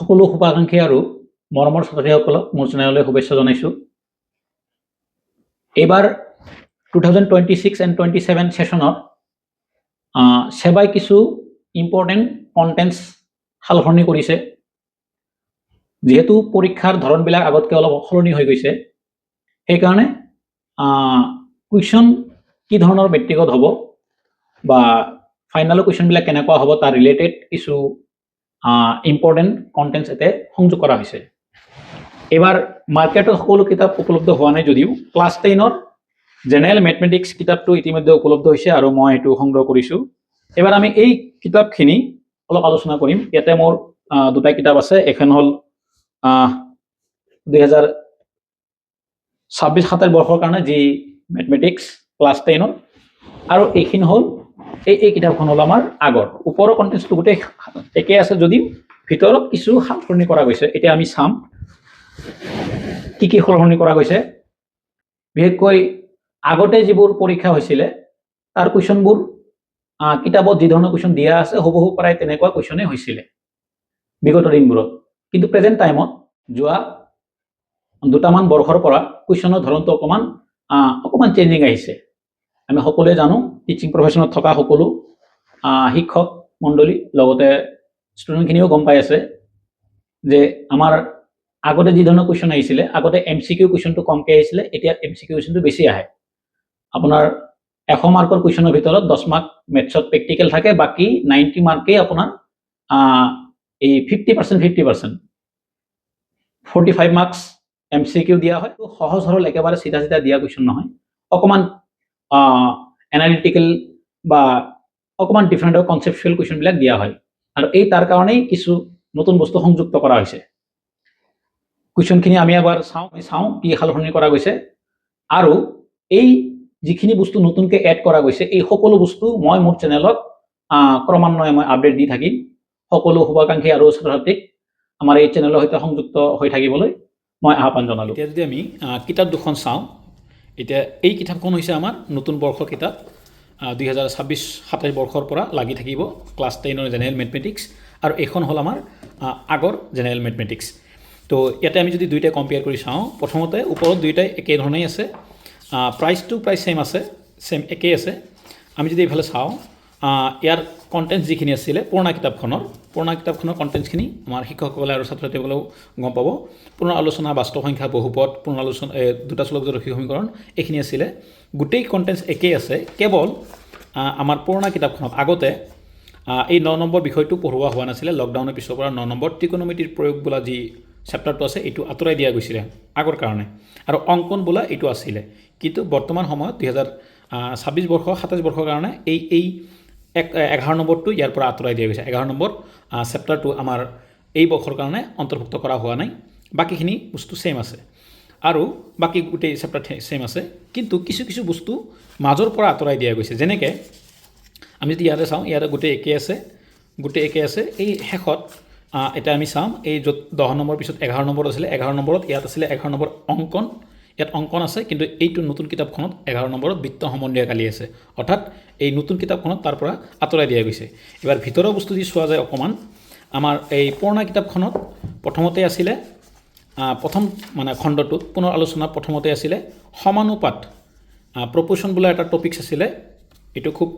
সকলো শুভাকাংক্ষী আৰু মৰমৰ ছাত্ৰীসকলক মোৰ চেনেললৈ শুভেচ্ছা জনাইছোঁ। এইবাৰ 2026 and 27 সেশনত সেবাই কিছু ইম্পৰ্টেণ্ট কণ্টেণ্টছ সালসলনি কৰিছে। যেহেতু পৰীক্ষাৰ ধৰণবিলাক আগতকৈ অলপ সলনি হৈ গৈছে, সেইকাৰণে কুৱেশ্যন কি ধৰণৰ ব্যক্তিগত হ'ব বা ফাইনেলৰ কুৱেশ্যনবিলাক কেনেকুৱা হ'ব তাৰ ৰিলেটেড কিছু ইম্পৰ্টেণ্ট কণ্টেণ্টছ ইয়াতে সংযোগ কৰা হৈছে। এইবাৰ মাৰ্কেটত সকলো কিতাপ উপলব্ধ হোৱা নাই যদিও ক্লাছ 10ৰ জেনেৰেল মেথমেটিক্স কিতাপটো ইতিমধ্যে উপলব্ধ হৈছে আৰু মই এইটো সংগ্ৰহ কৰিছোঁ। এইবাৰ আমি এই কিতাপখিনি অলপ আলোচনা কৰিম। ইয়াতে মোৰ দুটা কিতাপ আছে। এখন হ'ল 2026-27 বৰ্ষৰ কাৰণে যি মেথমেটিক্স ক্লাছ 10ৰ, আৰু এইখিনি হ'ল এই কিতাপখন হ'ল আমাৰ আগৰ। ওপৰৰ কণ্টেণ্টছটো গোটেই একেই আছে যদিও ভিতৰত কিছু সালসলনি কৰা গৈছে। এতিয়া আমি চাম কি কি সলনি কৰা গৈছে। বিশেষকৈ আগতে যিবোৰ পৰীক্ষা হৈছিলে তাৰ কুৱেশ্যনবোৰ কিতাপত যি ধৰণৰ কুৱেশ্যন দিয়া আছে হুবহু প্ৰায় তেনেকুৱা কুৱেশ্যনেই হৈছিলে বিগত দিনবোৰত। কিন্তু প্ৰেজেণ্ট টাইমত যোৱা দুটামান বৰ্ষৰ পৰা কুৱেশ্যনৰ ধৰণটো অকণমান চেঞ্জিং আহিছে। আমি সকলোৱে জানো, টিচিং প্ৰফেশ্যনত থকা সকলো শিক্ষক মণ্ডলী লগতে ষ্টুডেণ্টখিনিও গম পাই আছে যে আমাৰ আগতে যি ধৰণৰ কুৱেশ্যন আহিছিলে, আগতে MCQ কুৱেশ্যনটো কমকৈ আহিছিলে, এতিয়া MCQ কুৱেশ্যনটো বেছি আহে। আপোনাৰ 100 মাৰ্কৰ কুৱেশ্যনৰ ভিতৰত 10 মাৰ্ক মেথছত প্ৰেক্টিকেল থাকে, বাকী 90 মাৰ্কেই আপোনাৰ এই 50% 45 মাৰ্কছ MCQ দিয়া হয়। সহজ সৰল একেবাৰে চিধা দিয়া কুৱেশ্যন নহয়, অকণমান এনালিটিকেল বা অকণমান ডিফাৰেণ্ট কনচেপচুৱেল কুৱেশ্যনবিলাক দিয়া হয়। আৰু তাৰ কাৰণেই কিছু নতুন বস্তু সংযুক্ত কৰা হৈছে। কুৱেশ্যনখিনি আমি এবাৰ চাওঁ কি সালসলনি কৰা গৈছে, আৰু এই যিখিনি বস্তু নতুনকৈ এড কৰা গৈছে এই সকলো বস্তু মই মোৰ চেনেলত ক্ৰমান্বয়ে মই আপডেট দি থাকিম। সকলো শুভাকাংক্ষী আৰু ছাত্ৰ ছাত্ৰীক আমাৰ এই চেনেলৰ সৈতে সংযুক্ত হৈ থাকিবলৈ মই আহ্বান জনালোঁ। এতিয়া যদি আমি কিতাপ দুখন চাওঁ, এতিয়া এই কিতাপখন হৈছে আমাৰ নতুন বৰ্ষৰ কিতাপ। 2026-27 বৰ্ষৰ পৰা লাগি থাকিব ক্লাছ 10ৰ জেনেৰেল মেথমেটিক্স, আৰু এইখন হ'ল আমাৰ আগৰ জেনেৰেল মেথমেটিক্স। তো ইয়াতে আমি যদি দুইটাই কম্পেয়াৰ কৰি চাওঁ, প্ৰথমতে ওপৰত দুইটাই একে ধৰণেই আছে, প্ৰাইচটো প্ৰায় ছেম একেই আছে। আমি যদি এইফালে চাওঁ, ইয়াৰ কণ্টেণ্টছ যিখিনি আছিলে পুৰণা কিতাপখনৰ কণ্টেণ্টছখিনি আমাৰ শিক্ষকসকলে আৰু ছাত্ৰ ছাত্ৰীসকলেও গম পাব। পুনৰ আলোচনা, বাস্তৱ সংখ্যা, বহুপদ, পুনৰ আলোচনা, দুটা চলকজোৰ ৰৈখিক সমীকৰণ, এইখিনি আছিলে। গোটেই কণ্টেণ্টছ একেই আছে, কেৱল আমাৰ পুৰণা কিতাপখনত আগতে এই 9 নম্বৰ বিষয়টো পঢ়োৱা হোৱা নাছিলে। লকডাউনৰ পিছৰ পৰা 9 নম্বৰ ত্ৰিকোণমিতিৰ প্ৰয়োগ বোলা যি চেপ্টাৰটো আছে এইটো আঁতৰাই দিয়া গৈছিলে আগৰ কাৰণে, আৰু অংকন বোলা এইটো আছিলে। কিন্তু বৰ্তমান সময়ত 2026 বৰ্ষ 27 বৰ্ষৰ কাৰণে এই 11 নম্বৰটো ইয়াৰ পৰা আঁতৰাই দিয়া গৈছে। 11 নম্বৰ চেপ্টাৰটো আমাৰ এই বৰ্ষৰ কাৰণে অন্তৰ্ভুক্ত কৰা হোৱা নাই। বাকীখিনি বস্তু ছেইম আছে, আৰু বাকী গোটেই চেপ্টাৰ ছেইম আছে, কিন্তু কিছু বস্তু মাজৰ পৰা আঁতৰাই দিয়া গৈছে। যেনেকৈ আমি যদি ইয়াতে চাওঁ, ইয়াতে গোটেই একে আছে। এই শেষত এতিয়া আমি চাম, এই য'ত 10 নম্বৰ পিছত 11 নম্বৰ আছিলে, 11 নম্বৰত ইয়াত আছিলে 11 নম্বৰ অংকন, ইয়াত অংকন আছে, কিন্তু এইটো নতুন কিতাপখনত 11 নম্বৰত বৃত্ত সম্বন্ধীয় কালি আছে। অৰ্থাৎ এই নতুন কিতাপখনত তাৰ পৰা আঁতৰাই দিয়া গৈছে। এবাৰ ভিতৰৰ বস্তু যদি চোৱা যায় অকণমান, আমাৰ এই পুৰণা কিতাপখনত প্ৰথমতে আছিলে, প্ৰথম খণ্ডটোত পুনৰ আলোচনা প্ৰথমতে আছিলে সমানুপাত, প্ৰপ'ৰ্শ্যন বোলা এটা টপিক্স আছিলে। এইটো খুব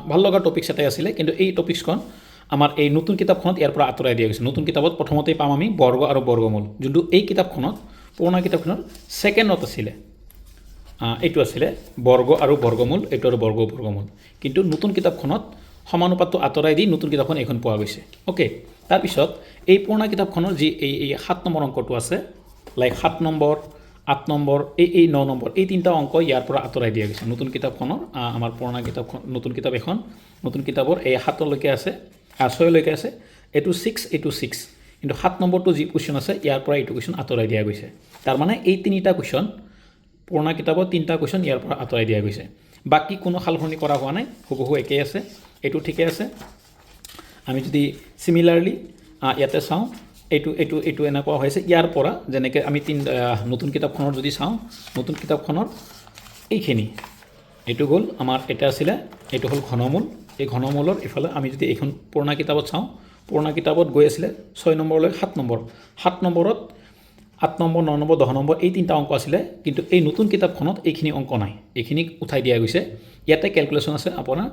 ভাল লগা টপিক্স এটাই আছিলে, কিন্তু এই টপিক্সখন আমাৰ এই নতুন কিতাপখনত ইয়াৰ পৰা আঁতৰাই দিয়া গৈছে। নতুন কিতাপত প্ৰথমতেই পাম আমি বৰ্গ আৰু বৰ্গমূল, যোনটো এই কিতাপখনত পুৰণা কিতাপখনৰ ছেকেণ্ডত আছিলে। এইটো আছিলে বৰ্গ আৰু বৰ্গমূল, এইটো আৰু বৰ্গমূল। কিন্তু নতুন কিতাপখনত সমানুপাতটো আঁতৰাই দি নতুন কিতাপখন এইখন পোৱা গৈছে। অ'কে, তাৰপিছত এই পুৰণা কিতাপখনৰ যি এই 7 নম্বৰ অংকটো আছে, লাইক 7 নম্বৰ, 8 নম্বৰ, এই 9 নম্বৰ, এই তিনিটা অংক ইয়াৰ পৰা আঁতৰাই দিয়া গৈছে। নতুন কিতাপখনৰ আমাৰ পুৰণা কিতাপখন, নতুন কিতাপ এখন, নতুন কিতাপৰ এই 7লৈকে আছে, 6লৈকে আছে, এইটো 6, কিন্তু 7 নম্বৰটো যি কুৱেশ্যন আছে ইয়াৰ পৰা এইটো কুৱেশ্যন আঁতৰাই দিয়া গৈছে। তাৰমানে এই তিনিটা কুৱেশ্যন, পুৰণা কিতাপৰ 3টা কুৱেশ্যন ইয়াৰ পৰা আঁতৰাই দিয়া গৈছে। বাকী কোনো সালসলনি কৰা হোৱা নাই, হুবহু একেই আছে, এইটো ঠিকে আছে। আমি যদি চিমিলাৰলি ইয়াতে চাওঁ, এইটো এনেকুৱা হৈছে ইয়াৰ পৰা, যেনেকৈ আমি নতুন কিতাপখনৰ যদি চাওঁ, নতুন কিতাপখনৰ এইখিনি, এইটো হ'ল আমাৰ এটা আছিলে, এইটো হ'ল ঘনমূল। এই ঘনমূলৰ ইফালে আমি যদি এইখন পুৰণা কিতাপত চাওঁ, পুৰণা কিতাপত গৈ আছিলে 6 নম্বৰলৈ 7 নম্বৰ 7 নম্বৰত 8 নম্বৰ 9 নম্বৰ 10 নম্বৰ এই তিনিটা অংক আছিলে কিন্তু এই নতুন কিতাপখনত এইখিনি অংক নাই এইখিনি উঠাই দিয়া গৈছে ইয়াতে ক্যালকুলেশন আছে আপোনাৰ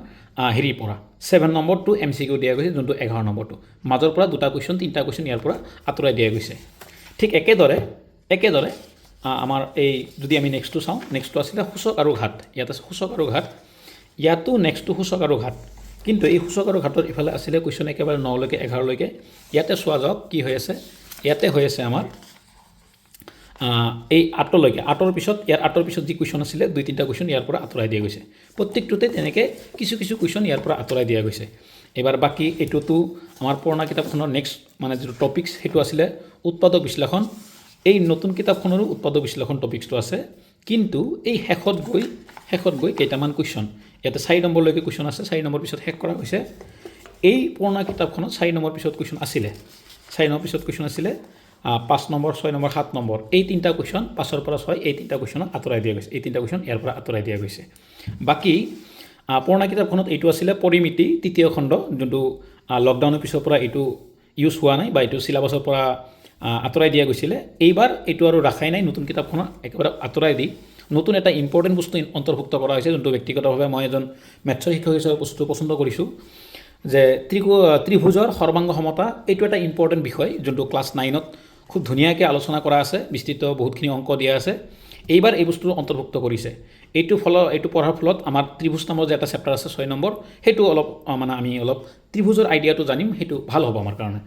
হেৰিৰ পৰা 7 নম্বৰটো MCQ দিয়া গৈছে যোনটো 11 নম্বৰটো মাজৰ পৰা দুটা কোৱেশ্চন তিনিটা কোৱেশ্চন ইয়াৰ পৰা আঁতৰাই দিয়া গৈছে ঠিক একেদৰে আমাৰ এই যদি আমি নেক্সটটো চাওঁ নেক্সটটো আছিলে সূচক আৰু ঘাত ইয়াত আছে সূচক আৰু ঘাত ইয়াতো নেক্সটটো সূচক আৰু ঘাত কিন্তু এই সূচক আৰু ঘাতৰ ইফালে আছিলে কোৱেশ্চন একেবাৰে 9 লৈকে 11 লৈকে ইয়াতে চোৱা যাওক কি হৈ আছে ইয়াতে হৈ আছে আমাৰ এই 8 লৈকে 8 ৰ পিছত ইয়াৰ 8 ৰ পিছত যি কোৱেশ্চন আছিলে দুই তিনিটা কোৱেশ্চন ইয়াৰ পৰা আঁতৰাই দিয়া গৈছে প্ৰত্যেকটোতে তেনেকৈ কিছু কোৱেশ্চন ইয়াৰ পৰা আঁতৰাই দিয়া গৈছে এবাৰ বাকি এটোতো আমাৰ পুৰণা কিতাপখনৰ নেক্সট মানে যেটো টপিকস হেতু আছিলে উৎপাদক বিশ্লেষণ এই নতুন কিতাপখনৰো উৎপাদক বিশ্লেষণ টপিকসটো আছে কিন্তু এই শেষত গৈ কেইটামান কোৱেশ্চন ইয়াতে 4 নম্বৰ লৈকে কোৱেশ্চন আছে 4 নম্বৰ পিছত শেষ কৰা হৈছে এই পুৰণা কিতাপখনত 4 নম্বৰ পিছত কোৱেশ্চন আছিলে 4 নম্বৰ পিছত কোৱেশ্চন আছিলে 5 নম্বৰ 6 নম্বৰ 7 নম্বৰ এই তিনটা কোৱেশ্চন 5 ৰ পৰা 6 এই তিনটা কোৱেশ্চন আঁতৰাই দিয়া গৈছে এই তিনটা কোৱেশ্চন ইয়াৰ পৰা আঁতৰাই দিয়া গৈছে বাকি পুৰণা কিতাপখনত এইটো আছিলে পৰিমিতি তৃতীয় খণ্ড যোনটো লকডাউনৰ পিছৰ পৰা এইটো ইউজ হোৱা নাই বা এইটো সিলেবাসৰ পৰা আঁতৰাই দিয়া গৈছিলে এইবাৰ এইটো আৰু ৰাখাই নাই নতুন কিতাপখনত একেবাৰে আঁতৰাই দি নতুন এটা ইম্পৰ্টেন্ট বস্তু অন্তৰ্ভুক্ত কৰা হৈছে যোনটো ব্যক্তিগতভাৱে মই এজন মেথছৰ শিক্ষক হিচাপে বস্তু পছন্দ কৰিছো যে ত্ৰিভুজৰ সৰ্বাংগ সমতা এইটো এটা ইম্পৰ্টেন্ট বিষয় যোনটো ক্লাছ 9ত খুব ধুনীয়াকৈ আলোচনা কৰা আছে বিস্তৃত বহুতখিনি অংক দিয়া আছে এইবাৰ এই বস্তুটো অন্তৰ্ভুক্ত কৰিছে এইটো পঢ়াৰ ফলত আমাৰ ত্ৰিভুজ নামৰ যে এটা চেপ্টাৰ আছে 6 নম্বৰ হেতু অলপ মানে আমি অলপ ত্ৰিভুজৰ আইডিয়াটো জানিম হেতু ভাল হ'ব আমাৰ কাৰণে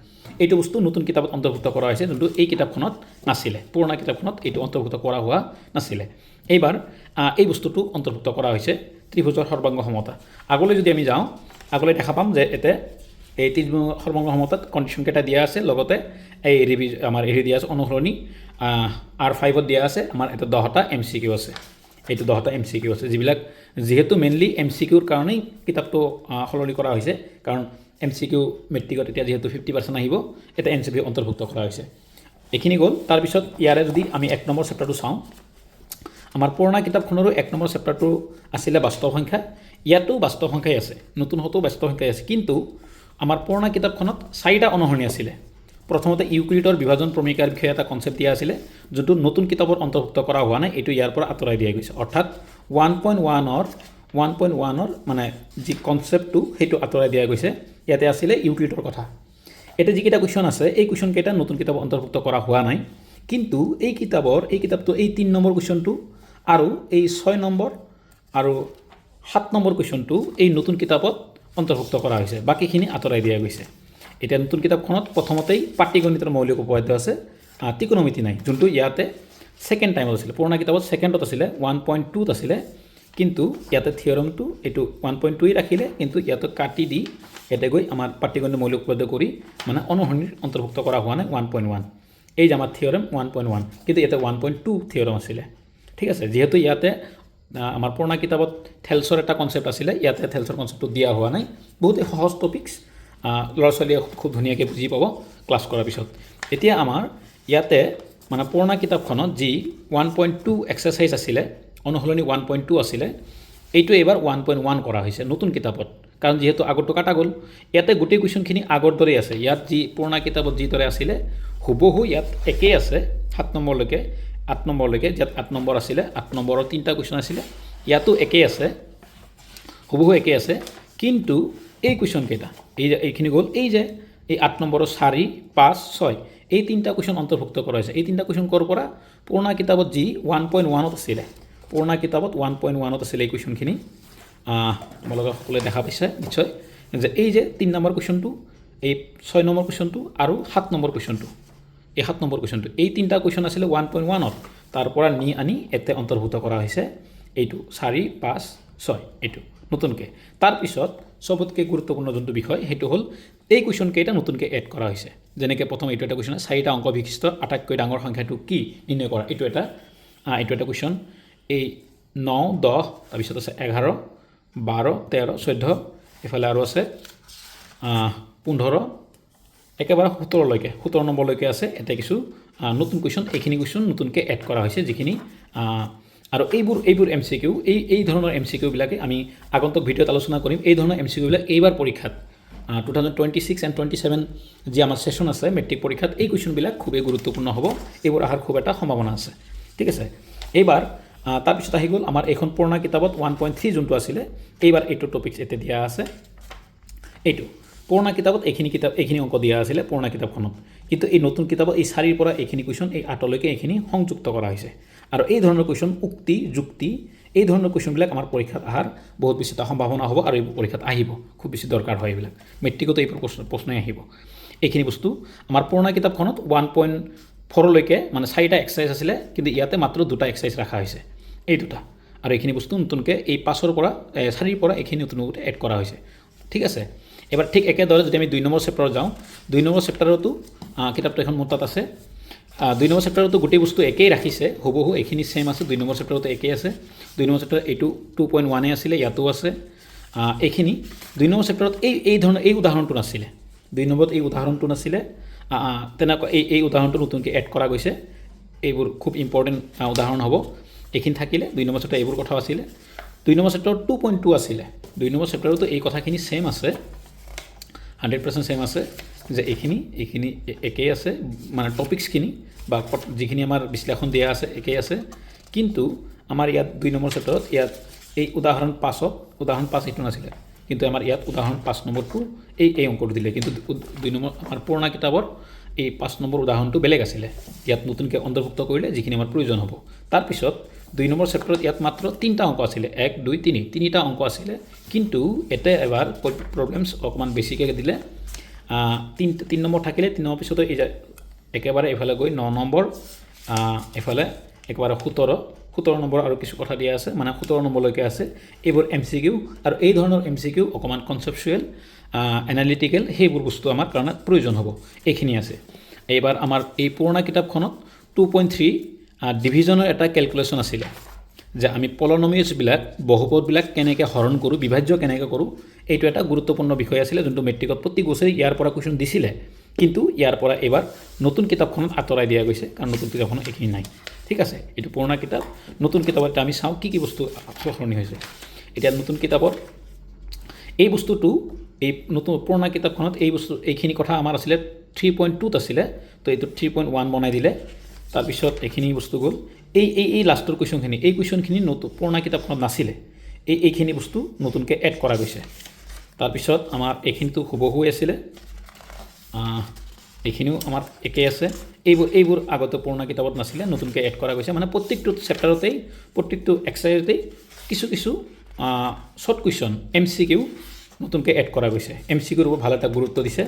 এইটো বস্তু নতুন কিতাপত অন্তৰ্ভুক্ত কৰা হৈছে যোনটো এই কিতাপখনত নাছিলে পুৰণা কিতাপখনত এইটো অন্তৰ্ভুক্ত কৰা হোৱা নাছিলে এইবাৰ এই বস্তুটো অন্তৰ্ভুক্ত কৰা হৈছে ত্ৰিভুজৰ সৰ্বাংগ সমতা আগলৈ যদি আমি যাওঁ আগলৈ দেখা পাম যে এতে এই ত্ৰিভুজৰ সৰ্বাংগ সমতাত কন্ডিশন কেটা দিয়া আছে লগতে এই আমাৰ হেৰি দিয়া আছে অনুসৰণি R5 ত দিয়া আছে আমাৰ এটা 10টা MCQ আছে এইটো 10টা MCQ আছে যেহেতু মেইনলি MCQ ৰ কাৰণেই কিতাপটো সলনি কৰা হৈছে কাৰণ MCQ মেট্ৰিকত এতিয়া যেহেতু 50% আহিব এটা MCQ অন্তৰ্ভুক্ত কৰা হৈছে এখিনি গ'ল তাৰ পিছত ইয়াৰে যদি আমি 1 নম্বৰ চেপ্টাৰটো চাওঁ আমাৰ পুৰণা কিতাপখনৰো 1 নম্বৰ চেপ্টাৰটো আছিল বাস্তৱ সংখ্যা ইয়াতো বাস্তৱ সংখ্যাই আছে নতুন হতো বাস্তৱ সংখ্যাই আছে কিন্তু আমাৰ পুৰণা কিতাপখনত 4টা অনুসৰণি আছিল প্ৰথমতে ইউক্লিডৰ বিভাজন প্ৰমেয়ৰ বিষয়ে এটা কনসেপ্ট দিয়া আছিল যেটো নতুন কিতাপৰ অন্তৰ্ভুক্ত কৰা হোৱা নাই এটো ইয়াৰ পৰা আঁতৰাই দিয়া গৈছে অৰ্থাৎ 1.1 ৰ মানে যি কনসেপ্টটো হেতু আঁতৰাই দিয়া গৈছে ইয়াতে আছিল ইউক্লিডৰ কথা এটা যিকেইটা কোৱেশ্চন আছে এই কোৱেশ্চন কেইটা নতুন কিতাপ অন্তৰ্ভুক্ত কৰা হোৱা নাই কিন্তু এই কিতাপটো এই 3 নম্বৰ কোৱেশ্চনটো আৰু এই 6 নম্বৰ আৰু 7 নম্বৰ কোৱেশ্চনটো এই নতুন কিতাপত অন্তৰ্ভুক্ত কৰা হৈছে বাকিখিনি আঁতৰাই দিয়া গৈছে এটা নতুন কিতাপখনত প্ৰথমতেই পাটিগণিতৰ মৌলিক উপপাদ্য আছে ত্ৰিকোণমিতি নাই যোনটো ইয়াতে সেকেন্ড টাইমত আছিল পুৰণা কিতাপত সেকেন্ডত আছিল 1.2 ত আছিল কিন্তু ইয়াতে থিওৰামটো এটো 1.2 ৰাখিলে কিন্তু ইয়াতে কাটি দি এটা গৈ আমাৰ পাটিগণিত মৌলিক উপপাদ্য কৰি মানে অনুসৰণিৰ অন্তৰ্ভুক্ত কৰা হোৱা নাই 1.1 এই যে আমাৰ থিওৰাম 1.1 কিন্তু ইয়াতে 1.2 থিওৰাম আছিল ঠিক আছে যেহেতু ইয়াতে আমাৰ পুৰণা কিতাপত থেলছৰ এটা কনসেপ্ট আছিল ইয়াতে থেলছৰ কনসেপ্টটো দিয়া হোৱা নাই বহুত সহজ টপিকস ল'ৰা-ছোৱালীয়ে খুব ধুনীয়াকৈ বুজি পাব ক্লাছ কৰাৰ পিছত এতিয়া আমাৰ ইয়াতে মানে পুৰণা কিতাপখনত যি 1.2 এক্সাৰসাইজ আছিল অনুসৰণি 1.2 আছিল এইটো এবাৰ 1.1 কৰা হৈছে নতুন কিতাপত কাৰণ যেহেতু আগৰটো কাটা গ'ল ইয়াতে গোটেই কোৱেশ্চনখিনি আগৰ দৰে আছে ইয়াত যি পুৰণা কিতাপত যি দৰে আছিল হুবহু ইয়াত একেই আছে 7 নম্বৰলৈকে 8 নম্বৰলৈকে যাত 8 নম্বৰ আছিল 8 নম্বৰৰ তিনটা কোৱেশ্চন আছিল ইয়াতো একেই আছে হুবহু একেই আছে কিন্তু এই কোৱেশ্চন কেইটা এইখিনি গ'ল এই যে এই 8 নম্বৰৰ 4 5 6 এই তিনটা কোৱেশ্চন অন্তৰ্ভুক্ত কৰা হৈছে এই তিনটা কোৱেশ্চন কৰ পৰা পুৰণা কিতাপত যি 1.1 ত আছিল পুৰণা কিতাপত 1.1 ত আছিল এই কোৱেশ্চনখিনি তোমালোকে সকলোৱে দেখা পাইছে নিশ্চয় যে এই যে 3 নম্বৰ কোৱেশ্চনটো এই 6 নম্বৰ কোৱেশ্চনটো আৰু 7 নম্বৰ কোৱেশ্চনটো এই 7 নম্বৰ কোৱেশ্চনটো এই তিনটা কোৱেশ্চন আছিল 1.1 ত তাৰ পৰা নি আনি এতে অন্তৰ্ভুক্ত কৰা হৈছে এইটো 4 5 6 এইটো নতুনকৈ তাৰ পিছত সবতকে গুৰুত্বপূৰ্ণ যোনটো বিষয় হেতু হল এই কোৱেশ্চন কেইটা নতুনকৈ এড কৰা হৈছে যেনেকৈ প্ৰথম এইটো এটা কোৱেশ্চন 4টা অংক বিশিষ্ট আটাইতকৈ ডাঙৰ সংখ্যাটো কি নিৰ্ণয় কৰা এইটো এটা কোৱেশ্চন এই 9 10 তাৰ পিছত আছে 11 12 13 14 এফালে আৰু আছে 15 একেবাৰে 17 নম্বৰলৈকে আছে এটা কিছু নতুন কোৱেশ্চন এইখিনি কোৱেশ্চন নতুনকৈ এড কৰা হৈছে যিখিনি আৰু এইবোৰ MCQ এই ধৰণৰ MCQ বিলাকে আমি আগন্তুক ভিডিঅ'ত আলোচনা কৰিম এই ধৰণৰ MCQ বিলাক এইবাৰ পৰীক্ষাত 2026 এণ্ড 27 যি আমাৰ ছেশ্যন আছে মেট্ৰিক পৰীক্ষাত এই কুৱেশ্যনবিলাক খুবেই গুৰুত্বপূৰ্ণ হ'ব, এইবোৰ অহাৰ খুব এটা সম্ভাৱনা আছে। ঠিক আছে, এইবাৰ তাৰপিছত আহি গ'ল আমাৰ এইখন পুৰণা কিতাপত 1.3 যোনটো আছিলে, এইবাৰ এইটো টপিকছ এতিয়া দিয়া আছে। এইটো পুৰণা কিতাপত এইখিনি অংক দিয়া আছিলে পুৰণা কিতাপখনত, কিন্তু এই নতুন কিতাপত এই 4ৰ পৰা এইখিনি কুৱেশ্যন এই 8লৈকে এইখিনি সংযুক্ত কৰা হৈছে। আৰু এই ধৰণৰ কুৱেশ্যন উক্তি যুক্তি এই ধৰণৰ কুৱেশ্যনবিলাক আমাৰ পৰীক্ষাত অহাৰ বহুত বেছি এটা সম্ভাৱনা হ'ব, আৰু এই পৰীক্ষাত আহিব, খুব বেছি দৰকাৰ হয় এইবিলাক। মেট্ৰিকতো এইবোৰ প্ৰশ্নই আহিব। এইখিনি বস্তু আমাৰ পুৰণা কিতাপখনত 1.4লৈকে মানে 4টা এক্সাৰচাইজ আছিলে, কিন্তু ইয়াতে মাত্ৰ 2টা এক্সাৰচাইজ ৰখা হৈছে, এই 2টা। আৰু এইখিনি বস্তু নতুনকৈ এই 4ৰ পৰা এইখিনি নতুনকৈ এড কৰা হৈছে। ঠিক আছে, এবাৰ ঠিক একেদৰে যদি আমি 2 নম্বৰ চেপ্টাৰত যাওঁ, 2 নম্বৰ চেপ্টাৰতো কিতাপটো এখন মোৰ তাত আছে। 2 নম্বৰ চেপ্টাৰতো গোটেই বস্তু একেই ৰাখিছে, হুবহু এইখিনি ছেম আছে। 2 নম্বৰ চেপ্টাৰতো একেই আছে। 2 নম্বৰ চেপ্টাৰ এইটো 2.1 আছিলে, ইয়াতো আছে এইখিনি। 2 নম্বৰ চেপ্টাৰত এই ধৰণৰ এই উদাহৰণটো নাছিলে, 2 নম্বৰত এই উদাহৰণটো নাছিলে, তেনেকুৱা এই উদাহৰণটো নতুনকৈ এড কৰা গৈছে। এইবোৰ খুব ইম্পৰ্টেণ্ট উদাহৰণ হ'ব, এইখিনি থাকিলে। 2 নম্বৰ চেপ্টাৰ এইবোৰ কথা আছিলে। 2 নম্বৰ চেপ্টাৰত 2.2 আছিলে। 2 নম্বৰ চেপ্টাৰতো এই কথাখিনি ছেম আছে, 100% ছেম আছে, যে এইখিনি একেই আছে, মানে টপিকছখিনি বা যিখিনি আমাৰ বিশ্লেষণ দিয়া আছে একেই আছে। কিন্তু আমাৰ ইয়াত 2 নম্বৰ চেপ্টাৰত ইয়াত এই উদাহৰণ 5 এইটো নাছিলে, কিন্তু আমাৰ ইয়াত উদাহৰণ 5 নম্বৰটো এই অংকটো দিলে। কিন্তু 2 নম্বৰ আমাৰ পুৰণা কিতাপৰ এই 5 নম্বৰ উদাহৰণটো বেলেগ আছিলে, ইয়াত নতুনকৈ অন্তৰ্ভুক্ত কৰিলে যিখিনি আমাৰ প্ৰয়োজন হ'ব। তাৰপিছত 2 নম্বৰ চেপ্টাৰত ইয়াত মাত্ৰ 3টা অংক আছিলে, 1 2 3 তিনিটা অংক আছিলে, কিন্তু এতে এবাৰ প্ৰব্লেমছ অকণমান বেছিকৈ দিলে। 3 নম্বৰ থাকিলে, 3 নম্বৰ পিছতো এই একেবাৰে এইফালে গৈ 9 নম্বৰ, এইফালে একেবাৰে 17 নম্বৰ আৰু কিছু কথা দিয়া আছে, মানে 17 নম্বৰলৈকে আছে। এইবোৰ MCQ, আৰু এই ধৰণৰ MCQ অকণমান কনচেপচুৱেল এনালিটিকেল সেইবোৰ বস্তু আমাৰ কাৰণে প্ৰয়োজন হ'ব, এইখিনি আছে। এইবাৰ আমাৰ এই পুৰণা কিতাপখনত 2.3 ডিভিজনৰ এটা কেলকুলেশ্যন আছিলে, যে আমি পলনমিয়াছবিলাক বহুপদবিলাক কেনেকৈ হৰণ কৰোঁ, বিভাজ্য কেনেকৈ কৰোঁ। এইটো এটা গুৰুত্বপূৰ্ণ বিষয় আছিলে, যোনটো মেট্ৰিকত প্ৰতি বছৰে ইয়াৰ পৰা কুৱেশ্যন দিছিলে, কিন্তু ইয়াৰ পৰা এইবাৰ নতুন কিতাপখনত আঁতৰাই দিয়া গৈছে, কাৰণ নতুন কিতাপখনত এইখিনি নাই। ঠিক আছে, এইটো পুৰণা কিতাপ। নতুন কিতাপত আমি চাওঁ কি বস্তু সলনি হৈছে। এতিয়া নতুন কিতাপৰ এই বস্তুটো এই নতুন পুৰণা কিতাপখনত এইখিনি কথা আমাৰ আছিলে 3.2ত আছিলে, তো এইটো 3.1 বনাই দিলে। তাৰপিছত এইখিনি বস্তু গ'ল। এই লাষ্টৰ কুৱেশ্যনখিনি, এই কুৱেশ্যনখিনি নতুন পুৰণা কিতাপখনত নাছিলে, এইখিনি বস্তু নতুনকৈ এড কৰা গৈছে। তাৰপিছত আমাৰ এইখিনিতো হুবহু আছিলে, এইখিনিও আমাৰ একেই আছে। এইবোৰ আগতে পুৰণা কিতাপত নাছিলে, নতুনকৈ এড কৰা গৈছে। মানে প্ৰত্যেকটো চেপ্টাৰতেই প্ৰত্যেকটো এক্সাৰচাইজতেই কিছু শ্বৰ্ট কুৱেশ্যন MCQ নতুনকৈ এড কৰা গৈছে। MCQৰ ওপৰত ভাল এটা গুৰুত্ব দিছে,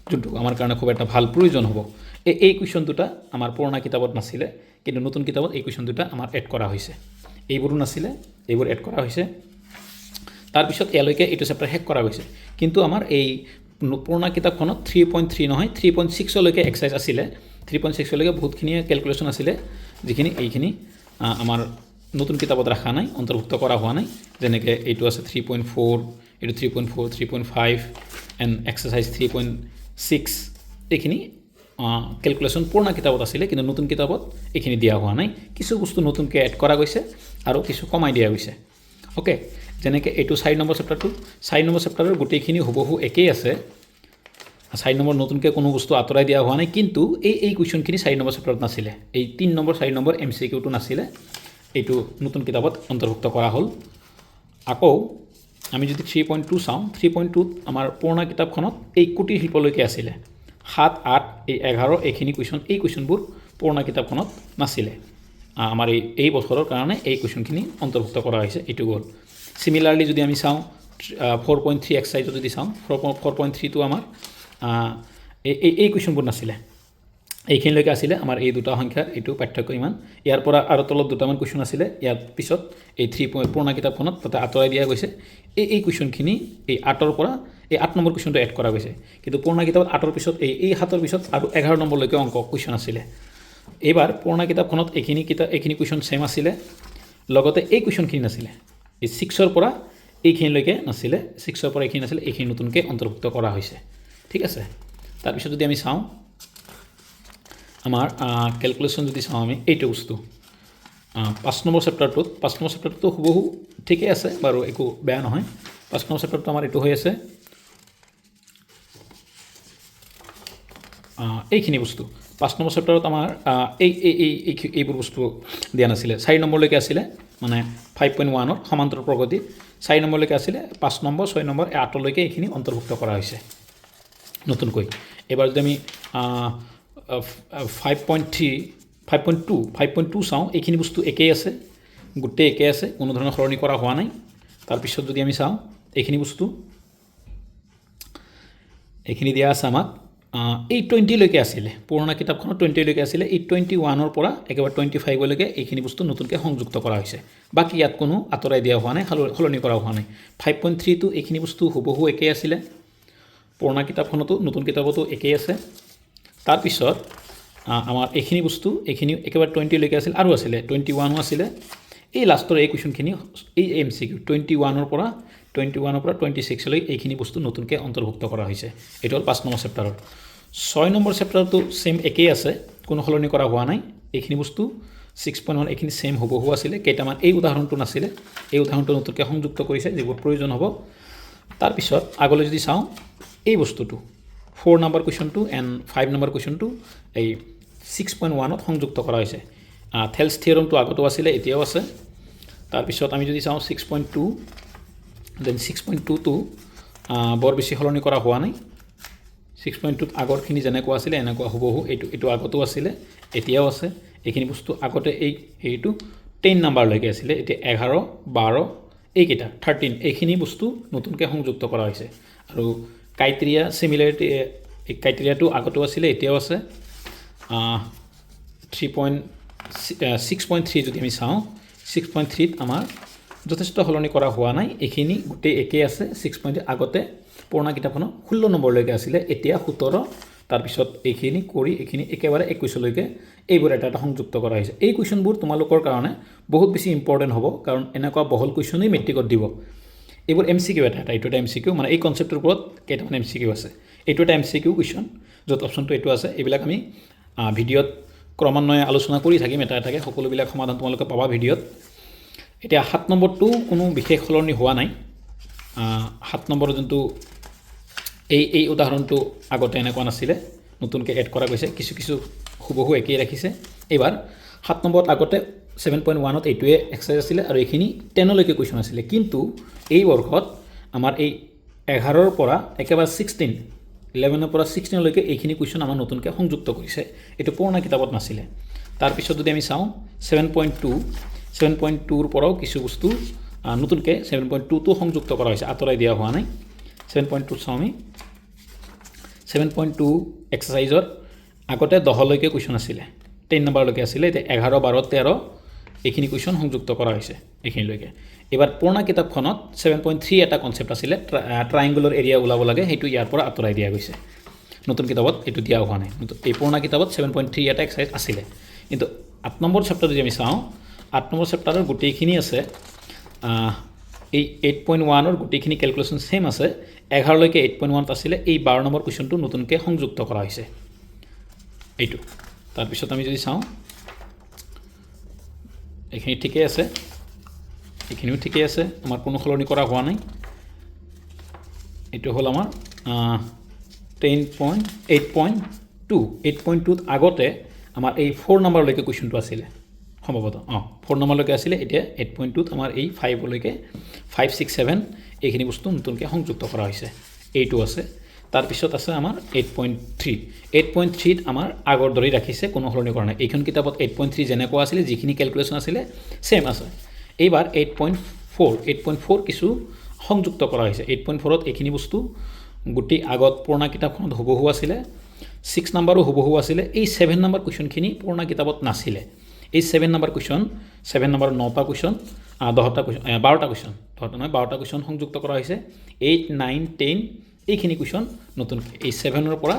যোনটো আমাৰ কাৰণে খুব এটা ভাল প্ৰয়োজন হ'ব। এই কুৱেশ্যন দুটা আমাৰ পুৰণা কিতাপত নাছিলে, কিন্তু নতুন কিতাপত এই কুৱেশ্যন দুটা আমাৰ এড কৰা হৈছে। এইবোৰো নাছিলে, এইবোৰ এড কৰা হৈছে। তাৰপিছত ইয়ালৈকে এইটো চেপ্টাৰ শেষ কৰা গৈছে, কিন্তু আমাৰ এই পুৰণা কিতাপখনত 3.3 নহয় 3.6লৈকে এক্সাৰচাইজ আছিলে। 3.6লৈকে বহুতখিনিয়ে কেলকুলেশ্যন আছিলে, যিখিনি এইখিনি আমাৰ নতুন কিতাপত ৰখা নাই, অন্তৰ্ভুক্ত কৰা হোৱা নাই। যেনেকৈ এইটো আছে 3.4, এইটো 3.4, 3.5 এণ্ড এক্সাৰচাইজ 3.6। এইখিনি কেলকুলেশ্যন পুৰণা কিতাপত আছিলে, কিন্তু নতুন কিতাপত এইখিনি দিয়া হোৱা নাই। কিছু বস্তু নতুনকৈ এড কৰা গৈছে আৰু কিছু কমাই দিয়া গৈছে। অ'কে, যেনেকৈ এইটো 4 নম্বৰ চেপ্টাৰটো, 4 নম্বৰ চেপ্টাৰৰ গোটেইখিনি হুবহু একেই আছে। 4 নম্বৰ নতুনকৈ কোনো বস্তু আঁতৰাই দিয়া হোৱা নাই, কিন্তু এই কুৱেশ্যনখিনি 4 নম্বৰ চেপ্টাৰত নাছিলে। এই 3 নম্বৰ 4 নম্বৰ MCQটো নাছিলে, এইটো নতুন কিতাপত অন্তৰ্ভুক্ত কৰা হ'ল। আকৌ আমি যদি 3.2 চাওঁ, 3.2ত আমাৰ পুৰণা কিতাপখনত এই কুটিৰ শিল্পলৈকে আছিলে। 7, 8, 11 এইখিনি কুৱেশ্যন, এই কুৱেশ্যনবোৰ পুৰণা কিতাপখনত নাছিলে। আমাৰ এই বছৰৰ কাৰণে এই কুৱেশ্যনখিনি অন্তৰ্ভুক্ত কৰা হৈছে, এইটো গ'ল। চিমিলাৰলি যদি আমি চাওঁ 4.3 এক্সাৰচাইজত যদি চাওঁ, 4.3টো আমাৰ এই কুৱেশ্যনবোৰ নাছিলে, এইখিনিলৈকে আছিলে। আমাৰ এই দুটা সংখ্যাৰ এইটো পাৰ্থক্য ইমান। ইয়াৰ পৰা আৰু তলত দুটামান কুৱেশ্যন আছিলে, ইয়াৰ পিছত এই পুৰণা কিতাপখনত তাতে আঁতৰাই দিয়া গৈছে। এই কুৱেশ্যনখিনি এই 8ৰ পৰা এই 8 নম্বৰ কুৱেশ্যনটো এড কৰা গৈছে, কিন্তু পুৰণা কিতাপত 8ৰ পিছত এই 7ৰ পিছত আৰু 11 নম্বৰলৈকে অংক কুৱেশ্যন আছিলে। এইবাৰ পুৰণা কিতাপখনত এইখিনি কুৱেশ্যন ছেম আছিলে, লগতে এই কুৱেশ্যনখিনি নাছিলে। এই 6ৰ পৰা এইখিনিলৈকে নাছিলে, 6ৰ পৰা এইখিনি নাছিলে, এইখিনি নতুনকৈ অন্তৰ্ভুক্ত কৰা হৈছে। ঠিক আছে, তাৰপিছত যদি আমি চাওঁ আমাৰ কেলকুলেশ্যন যদি চাওঁ আমি এইটো বস্তু 5 নম্বৰ চেপ্টাৰটোত হুবহু ঠিকেই আছে বাৰু, একো বেয়া নহয়। 5 নম্বৰ চেপ্টাৰটো আমাৰ এইটো হৈ আছে এইখিনি বস্তু 5 নম্বৰ চেপ্টাৰত আমাৰ এইবোৰ বস্তু দিয়া নাছিলে 4 নম্বৰলৈকে আছিলে মানে 5.1ৰ সমান্তৰাল প্ৰগতি 4 নম্বৰলৈকে আছিলে 5 নম্বৰ 6 নম্বৰ 8লৈকে এইখিনি অন্তৰ্ভুক্ত কৰা হৈছে নতুনকৈ এবাৰ যদি আমি 5.2 চাওঁ এইখিনি বস্তু একেই আছে গোটেই একেই আছে কোনো ধৰণৰ সলনি কৰা হোৱা নাই তাৰপিছত যদি আমি চাওঁ এইখিনি বস্তু এইখিনি দিয়া আছে আমাক 820 লৈকে আছিলে পুৰণা কিতাপখনত 20 লৈকে আছিলে 821ৰ পৰা একেবাৰে 25 লৈকে এইখিনি বস্তু নতুনকৈ সংযুক্ত কৰা হৈছে বাকি ইয়াত কোনো আতৰাই দিয়া হোৱা নাই সলনি কৰা হোৱা নাই 5.3 টো এইখিনি বস্তু হুবহু একেই আছিলে পুৰণা কিতাপখনতো নতুন কিতাপতো একেই আছে তাৰপিছত আমাৰ এইখিনি বস্তু এইখিনি একেবাৰে 20 লৈকে আছিল আৰু আছিলে 21ও আছিলে এই লাষ্টৰ এই কোৱেশ্চনখিনি এই MCQ 21ৰ পৰা 26 লৈ এইখিনি বস্তু নতুনকৈ অন্তৰ্ভুক্ত কৰা হৈছে এইটো হ'ল 5 নম্বৰ চেপ্টাৰৰ 6 নম্বৰ চেপ্টাৰটো সেম একেই আছে কোনো সলনি কৰা হোৱা নাই এইখিনি বস্তু 6.1 এইখিনি সেম হুবহু আছিলে কেইটামান এই উদাহৰণটো নাছিলে এই উদাহৰণটো নতুনকৈ সংযুক্ত কৰিছে যিবোৰ প্ৰয়োজন হ'ব তাৰপিছত আগলৈ যদি চাওঁ এই বস্তুটো 4 নম্বৰ কুৱেশ্যনটো এণ্ড 5 নম্বৰ কুৱেশ্যনটো এই 6.1ত সংযুক্ত কৰা হৈছে থেলছ থিয়ৰমটো আগতো আছিলে এতিয়াও আছে তাৰপিছত আমি যদি চাওঁ 6.2 দেন 6.2টো বৰ বেছি সলনি কৰা হোৱা নাই 6.2ত আগৰখিনি যেনেকুৱা আছিলে এনেকুৱা হুবহু এইটো আগতো আছিলে এতিয়াও আছে এইখিনি বস্তু আগতে এইটো 10 নম্বৰলৈকে আছিলে এতিয়া 11 12 এইকেইটা 13 এইখিনি বস্তু নতুনকৈ সংযুক্ত কৰা হৈছে আৰু ক্ৰাইটেৰিয়া সিমিলাৰিটি এই ক্ৰাইটেৰিয়াটো আগতো আছিলে এতিয়াও আছে 6.3 যদি আমি চাওঁ 6.3ত আমাৰ যথেষ্ট সলনি কৰা হোৱা নাই এইখিনি গোটেই একেই আছে 6.3 আগতে পুৰণা কিতাপখনত 16 নম্বৰলৈকে আছিলে এতিয়া 17 তাৰপিছত এইখিনি কৰি এইখিনি একেবাৰে 21লৈকে এইবোৰ এটা সংযুক্ত কৰা হৈছে এই কুৱেশ্যনবোৰ তোমালোকৰ কাৰণে বহুত বেছি ইম্পৰ্টেণ্ট হ'ব কাৰণ এনেকুৱা বহুল কুৱেশ্যনেই মেট্ৰিকত দিব এইবোৰ MCQ এটা এইটো এটা MCQ মানে এই কনচেপ্টৰ ওপৰত কেইটামান MCQ আছে এইটো এটা MCQ কুৱেশ্যন য'ত অপশ্যনটো এইটো আছে এইবিলাক আমি ভিডিঅ'ত ক্ৰমান্বয়ে আলোচনা কৰি থাকিম এটা এটাকৈ সকলোবিলাক সমাধান তোমালোকে পাবা ভিডিঅ'ত এতিয়া 7 নম্বৰটো কোনো বিশেষ সলনি হোৱা নাই 7 নম্বৰ যোনটো এই উদাহৰণটো আগতে এনেকুৱা নাছিলে নতুনকৈ এড কৰা গৈছে কিছু হুবহু একেই ৰাখিছে এইবাৰ 7 নম্বৰত আগতে 7.1ত এইটোৱে এক্সাৰচাইজ আছিলে আৰু এইখিনি 10লৈকে কুৱেশ্যন আছিলে কিন্তু এই বৰ্ষত আমাৰ এই 11ৰ পৰা একেবাৰে 11ৰ পৰা 16লৈকে এইখিনি কুৱেশ্যন আমাৰ নতুনকৈ সংযুক্ত কৰিছে এইটো পুৰণা কিতাপত নাছিলে তাৰপিছত যদি আমি চাওঁ 7.2ৰ পৰাও কিছু বস্তু নতুনকৈ 7.2টো সংযুক্ত কৰা হৈছে আঁতৰাই দিয়া হোৱা নাই 7.2 চাওঁ আমি 7.2 এক্সাৰচাইজৰ আগতে 10লৈকে কুৱেশ্যন আছিলে 10 নম্বৰলৈকে আছিলে এতিয়া 11 12 13 এইখিনি কুৱেশ্যন সংযুক্ত কৰা হৈছে এইখিনিলৈকে এবাৰ পুৰণা কিতাপখনত 7.3 এটা কনচেপ্ট আছিলে ট্ৰাইংগুলাৰ এৰিয়া ওলাব লাগে সেইটো ইয়াৰ পৰা আঁতৰাই দিয়া গৈছে নতুন কিতাপত এইটো দিয়া হোৱা নাই এই পুৰণা কিতাপত 7.3 এটা এক্সাৰচাইজ আছিলে কিন্তু 8 নম্বৰ চেপ্টাৰ যদি আমি চাওঁ 8 নম্বৰ চেপ্টাৰৰ গোটেইখিনি আছে এই 8.1ৰ গোটেইখিনি কেলকুলেশ্যন সেম আছে 11লৈকে 8.1ত আছিলে এই 12 নম্বৰ কুৱেশ্যনটো নতুনকৈ সংযুক্ত কৰা হৈছে এইটো তাৰপিছত আমি যদি চাওঁ এইখিনি ঠিকেই আছে এইখিনিও ঠিকেই আছে আমাৰ কোনো সলনি কৰা হোৱা নাই এইটো হ'ল আমাৰ 8.2ত আগতে আমাৰ এই 4 নম্বৰলৈকে কুৱেশ্যনটো আছিলে সম্ভৱতঃ 4 নম্বৰলৈকে আছিলে এতিয়া 8.2ত আমাৰ এই 5লৈকে 5 6 7 এইখিনি বস্তু নতুনকৈ সংযুক্ত কৰা হৈছে এইটো আছে তাৰপিছত আছে আমাৰ 8.3ত আমাৰ আগৰ দৰেই ৰাখিছে কোনো সলনি কৰা নাই এইখন কিতাপত 8.3 যেনেকুৱা আছিলে যিখিনি কেলকুলেশ্যন আছিলে সেম আছে এইবাৰ 8.4 কিছু সংযুক্ত কৰা হৈছে 8.4ত এইখিনি বস্তু গোটেই আগত পুৰণা কিতাপখনত হুবহু আছিলে 6 নম্বৰো হুবহু আছিলে এই 7 নম্বৰ কুৱেশ্যনখিনি পুৰণা কিতাপত নাছিলে এই 7 নম্বৰ কুৱেশ্যন 7 নম্বৰ 9টা কুৱেশ্যন 10টা কুৱেশ্যন 12টা কুৱেশ্যন 10টা নহয় 12টা কুৱেশ্যন সংযুক্ত কৰা হৈছে 8 9 10 এইখিনি কুৱেশ্যন নতুনকৈ এই 7ৰ পৰা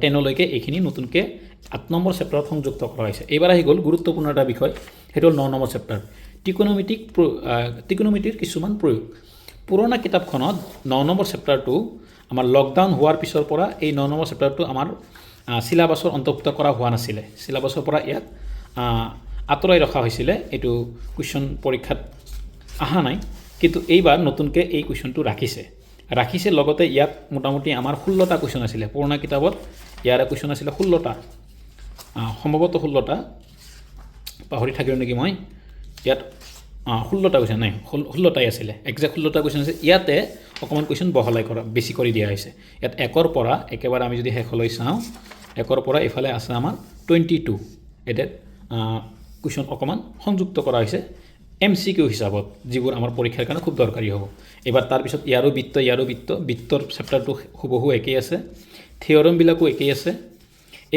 10লৈকে এইখিনি নতুনকৈ 8 নম্বৰ চেপ্টাৰত সংযুক্ত কৰা হৈছে এইবাৰ আহি গ'ল গুৰুত্বপূৰ্ণ এটা বিষয় সেইটো হ'ল 9 নম্বৰ চেপ্টাৰ ত্ৰিকোণমিতিৰ কিছুমান প্ৰয়োগ পুৰণা কিতাপখনত 9 নম্বৰ চেপ্টাৰটো আমাৰ লকডাউন হোৱাৰ পিছৰ পৰা এই 9 নম্বৰ চেপ্টাৰটো আমাৰ চিলেবাছৰ অন্তৰ্ভুক্ত কৰা হোৱা নাছিলে চিলেবাছৰ পৰা ইয়াত আঁতৰাই ৰখা হৈছিলে এইটো কুৱেশ্যন পৰীক্ষাত অহা নাই কিন্তু এইবাৰ নতুনকৈ এই কুৱেশ্যনটো ৰাখিছে লগতে ইয়াত মোটামুটি আমাৰ 16টা কুৱেশ্যন আছিলে পুৰণা কিতাপত ইয়াৰে কুৱেশ্যন আছিলে 16টা, সম্ভৱতঃ 16টা, পাহৰি থাকিলোঁ নেকি মই। ইয়াত 16টা কুৱেশ্যন নাই, 16টাই আছিলে, একজেক্ট 16টা কুৱেশ্যন আছে। ইয়াতে অকণমান কুৱেশ্যন বহলাই কৰা বেছি কৰি দিয়া হৈছে। ইয়াত 1ৰ পৰা একেবাৰে আমি যদি শেষলৈ চাওঁ, 1ৰ পৰা এইফালে আছে আমাৰ 22, এতিয়া কুৱেশ্যন অকণমান সংযুক্ত কৰা হৈছে MCQ হিচাপত, যিবোৰ আমাৰ পৰীক্ষাৰ কাৰণে খুব দৰকাৰী হ'ব। এবাৰ তাৰপিছত ইয়াৰো বৃত্তৰ চেপ্টাৰটো হুবহু একেই আছে, থিয়ৰমবিলাকো একেই আছে।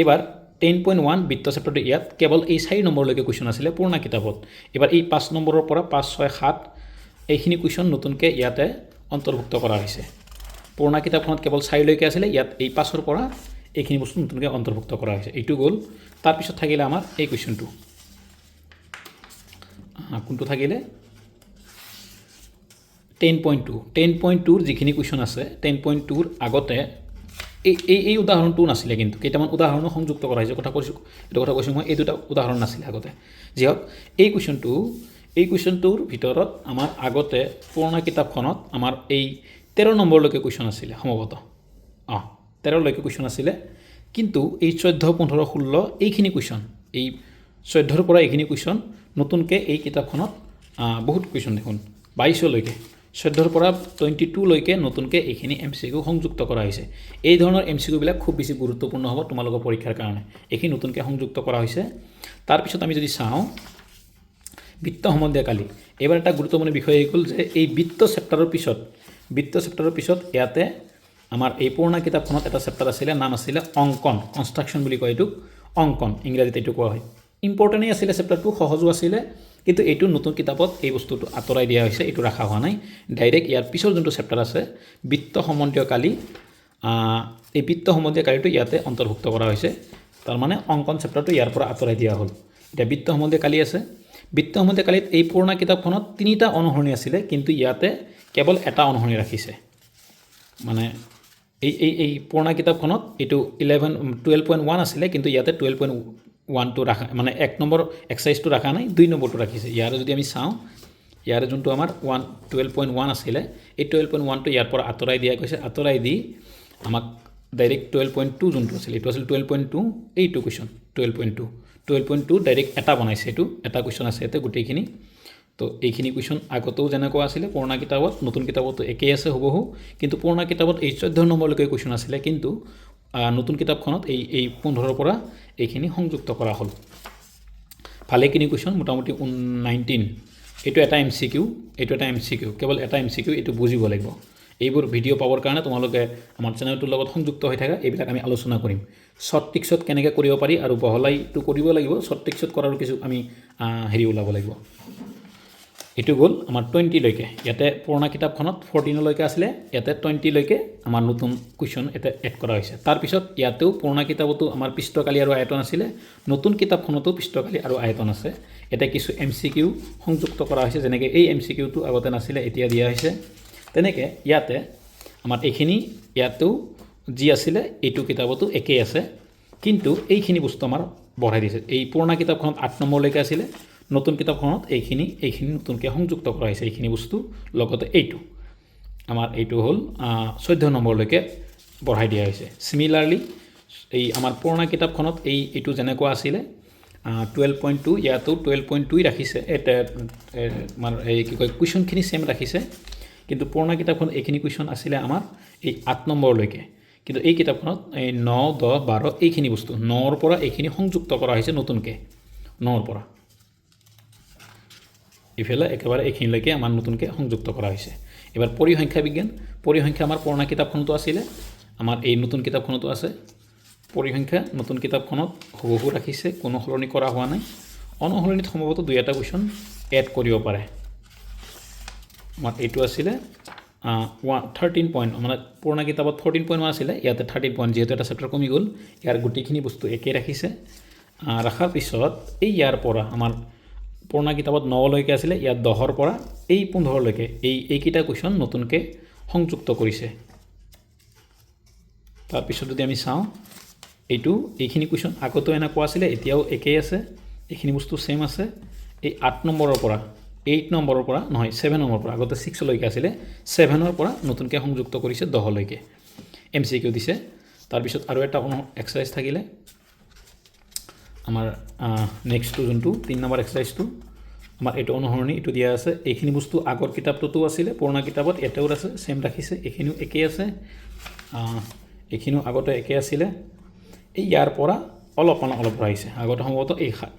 এইবাৰ 10.1 বৃত্ত চেপ্টাৰটো ইয়াত কেৱল এই 4 নম্বৰলৈকে কুৱেশ্যন আছিলে পুৰণা কিতাপত। এবাৰ এই 5 নম্বৰৰ পৰা 5, 6, 7 এইখিনি কুৱেশ্যন নতুনকৈ ইয়াতে অন্তৰ্ভুক্ত কৰা হৈছে। পুৰণা কিতাপখনত কেৱল 4লৈকে আছিলে, ইয়াত এই 5ৰ পৰা এইখিনি বস্তু নতুনকৈ অন্তৰ্ভুক্ত কৰা হৈছে। এইটো গ'ল। তাৰপিছত থাকিলে আমাৰ এই কুৱেশ্যনটো, কোনটো থাকিলে 10.2ৰ যিখিনি কুৱেশ্যন আছে, 10.2ৰ আগতে এই উদাহৰণটো নাছিলে, কিন্তু কেইটামান উদাহৰণো সংযুক্ত কৰা হৈছে। এইটো কথা কৈছোঁ মই, এই দুটা উদাহৰণ নাছিলে আগতে। যি হওক, এই কুৱেশ্যনটোৰ ভিতৰত আমাৰ আগতে পুৰণা কিতাপখনত আমাৰ এই 13 নম্বৰলৈকে কুৱেশ্যন আছিলে সম্ভৱতঃ, 13লৈকে কুৱেশ্যন আছিলে। কিন্তু এই 14, 15, 16 এইখিনি কুৱেশ্যন, এই 14ৰ পৰা এইখিনি কুৱেশ্যন নতুনকৈ এই কিতাপখনত বহুত কুৱেশ্যন দেখোন 22লৈকে, 14ৰ পৰা 22লৈকে নতুনকৈ এইখিনি MCQ সংযুক্ত কৰা হৈছে। এই ধৰণৰ MCQবিলাক খুব বেছি গুৰুত্বপূৰ্ণ হ'ব তোমালোকৰ পৰীক্ষাৰ কাৰণে। এইখিনি নতুনকৈ সংযুক্ত কৰা হৈছে। তাৰপিছত আমি যদি চাওঁ বৃত্ত সম্বন্ধীয় কালি, এইবাৰ এটা গুৰুত্বপূৰ্ণ বিষয় হৈ গ'ল যে এই বৃত্ত চেপ্টাৰৰ পিছত ইয়াতে আমাৰ এই পুৰণা কিতাপখনত এটা চেপ্টাৰ আছিলে, নাম আছিলে অংকন, কনষ্ট্ৰাকশ্যন বুলি কয় এইটোক, অংকন ইংৰাজীত এইটো কোৱা হয়। ইম্পৰ্টেণ্টেই আছিলে চেপ্টাৰটো, সহজো আছিলে, কিন্তু এইটো নতুন কিতাপত এই বস্তুটো আঁতৰাই দিয়া হৈছে, এইটো ৰখা হোৱা নাই। ডাইৰেক্ট ইয়াৰ পিছৰ যোনটো চেপ্টাৰ আছে বৃত্ত সম্বন্ধীয় কালি, এই বৃত্ত সম্বন্ধীয় কালিটো ইয়াতে অন্তৰ্ভুক্ত কৰা হৈছে। তাৰমানে অংকন চেপ্টাৰটো ইয়াৰ পৰা আঁতৰাই দিয়া হ'ল। এতিয়া বৃত্ত সম্বন্ধীয় কালি আছে। বৃত্ত সম্বন্ধীয় কালিত এই পুৰণা কিতাপখনত 3টা অনুসৰণি আছিলে, কিন্তু ইয়াতে কেৱল এটা অনুসৰণি ৰাখিছে। মানে এই পুৰণা কিতাপখনত এইটো 12.1 আছিলে, কিন্তু ইয়াতে 12.1টো ৰাখা, মানে 1 নম্বৰ এক্সাৰচাইজটো ৰাখা নাই, 2 নম্বৰটো ৰাখিছে। ইয়াৰে যদি আমি চাওঁ, ইয়াৰে যোনটো আমাৰ 12.1 আছিলে, এই 12.1টো ইয়াৰ পৰা আঁতৰাই দিয়া গৈছে। আঁতৰাই দি আমাক ডাইৰেক্ট 12.2 যোনটো আছিলে, এইটো আছিল 12.2, এইটো কুৱেশ্যন 12.2 ডাইৰেক্ট এটা বনাইছে। এইটো এটা কুৱেশ্যন আছে ইয়াতে গোটেইখিনি। তো এইখিনি কুৱেশ্যন আগতেও যেনেকুৱা আছিলে পুৰণা কিতাপত, নতুন কিতাপতো একেই আছে হুবহু, কিন্তু পুৰণা কিতাপত এই 14 নম্বৰলৈকে কুৱেশ্যন আছিলে, কিন্তু নতুন কিতাপখনত এই 15ৰ পৰা এইখিনি সংযুক্ত কৰা হ'ল। ভালেখিনি কুৱেশ্যন, মোটামুটি 19। এইটো এটা MCQ, কেৱল এটা MCQ, এইটো বুজিব লাগিব। এইবোৰ ভিডিঅ' পাবৰ কাৰণে তোমালোকে আমাৰ চেনেলটোৰ লগত সংযুক্ত হৈ থাকা, এইবিলাক আমি আলোচনা কৰিম। শ্বৰ্ট ট্ৰিক্সত কেনেকৈ কৰিব পাৰি আৰু বহলাইটো কৰিব লাগিব, শ্বৰ্ট ট্ৰিক্সত কৰাৰ কিছু আমি ওলাব লাগিব। এইটো গ'ল আমাৰ 20লৈকে। ইয়াতে পুৰণা কিতাপখনত 14লৈকে আছিলে, ইয়াতে 20লৈকে আমাৰ নতুন কুৱেশ্যন এটা এড কৰা হৈছে। তাৰপিছত ইয়াতেও পুৰণা কিতাপতো আমাৰ পৃষ্ঠকালি আৰু আয়তন আছিলে, নতুন কিতাপখনতো পৃষ্ঠকালি আৰু আয়তন আছে। এতিয়া কিছু MCQ সংযুক্ত কৰা হৈছে, যেনেকৈ এই MCQটো আগতে নাছিলে, এতিয়া দিয়া হৈছে। তেনেকৈ ইয়াতে আমাৰ এইখিনি ইয়াতেও যি আছিলে এইটো কিতাপতো একেই আছে, কিন্তু এইখিনি বস্তু আমাৰ বঢ়াই দিছে। এই পুৰণা কিতাপখনত 8 নম্বৰলৈকে আছিলে, নতুন কিতাপখনত এইখিনি নতুনকৈ সংযুক্ত কৰা হৈছে। এইখিনি বস্তু লগতে এইটো হ'ল 14 নম্বৰলৈকে বঢ়াই দিয়া হৈছে। চিমিলাৰলি এই আমাৰ পুৰণা কিতাপখনত এইটো যেনেকুৱা আছিলে 12.2, ইয়াতো 12.2 ৰাখিছে। আমাৰ কি কয় কুৱেশ্যনখিনি ছেম ৰাখিছে, কিন্তু পুৰণা কিতাপখনত এইখিনি কুৱেশ্যন আছিলে আমাৰ এই 8 নম্বৰলৈকে, কিন্তু এই কিতাপখনত এই 9, 10, 12 এইখিনি বস্তু 9ৰ পৰা এইখিনি সংযুক্ত কৰা হৈছে নতুনকৈ, 9ৰ পৰা ইফালে একেবাৰে এইখিনিলৈকে আমাৰ নতুনকৈ সংযুক্ত কৰা হৈছে। এবাৰ পৰিসংখ্যা বিজ্ঞান, পৰিসংখ্যা আমাৰ পুৰণা কিতাপখনতো আছিলে, আমাৰ এই নতুন কিতাপখনতো আছে। পৰিসংখ্যা নতুন কিতাপখনত হুবহু ৰাখিছে, কোনো সলনি কৰা হোৱা নাই। অনুসৰণিত সম্ভৱতঃ 2-এটা কুৱেশ্যন এড কৰিব পাৰে। আমাৰ এইটো আছিলে 13 পইণ্ট, মানে পুৰণা কিতাপত 14.1 আছিলে, ইয়াতে 13 পইণ্ট, যিহেতু এটা চেপ্টাৰ কমি গ'ল, ইয়াৰ গোটেইখিনি বস্তু একেই ৰাখিছে। ৰখাৰ পিছত ইয়াৰ পৰা আমাৰ পুৰণা কিতাপত 9লৈকে আছিলে, ইয়াত 10ৰ পৰা এই 15লৈকে এইকেইটা কুৱেশ্যন নতুনকৈ সংযুক্ত কৰিছে। তাৰপিছত যদি আমি চাওঁ, এইখিনি কুৱেশ্যন আগতেও এনেকুৱা আছিলে, এতিয়াও একেই আছে, এইখিনি বস্তু ছেম আছে। এই 8 নম্বৰৰ পৰা 8 নম্বৰৰ পৰা নহয় 7 নম্বৰ পৰা, আগতে 6লৈকে আছিলে, 7ৰ পৰা নতুনকৈ সংযুক্ত কৰিছে 10লৈকে। MCQ দিছে। তাৰপিছত আৰু এটা এক্সাৰচাইজ থাকিলে আমাৰ নেক্সটটো যোনটো 3 নম্বৰ এক্সাৰচাইজটো আমাৰ এইটো অনুসৰণি এইটো দিয়া আছে এইখিনি বস্তু আগৰ কিতাপটোতো আছিলে পুৰণা কিতাপত এটাও আছে সেম ৰাখিছে এইখিনিও একেই আছে এইখিনিও আগতে একে আছিলে এই ইয়াৰ পৰা অলপ আহিছে আগতে সম্ভৱতঃ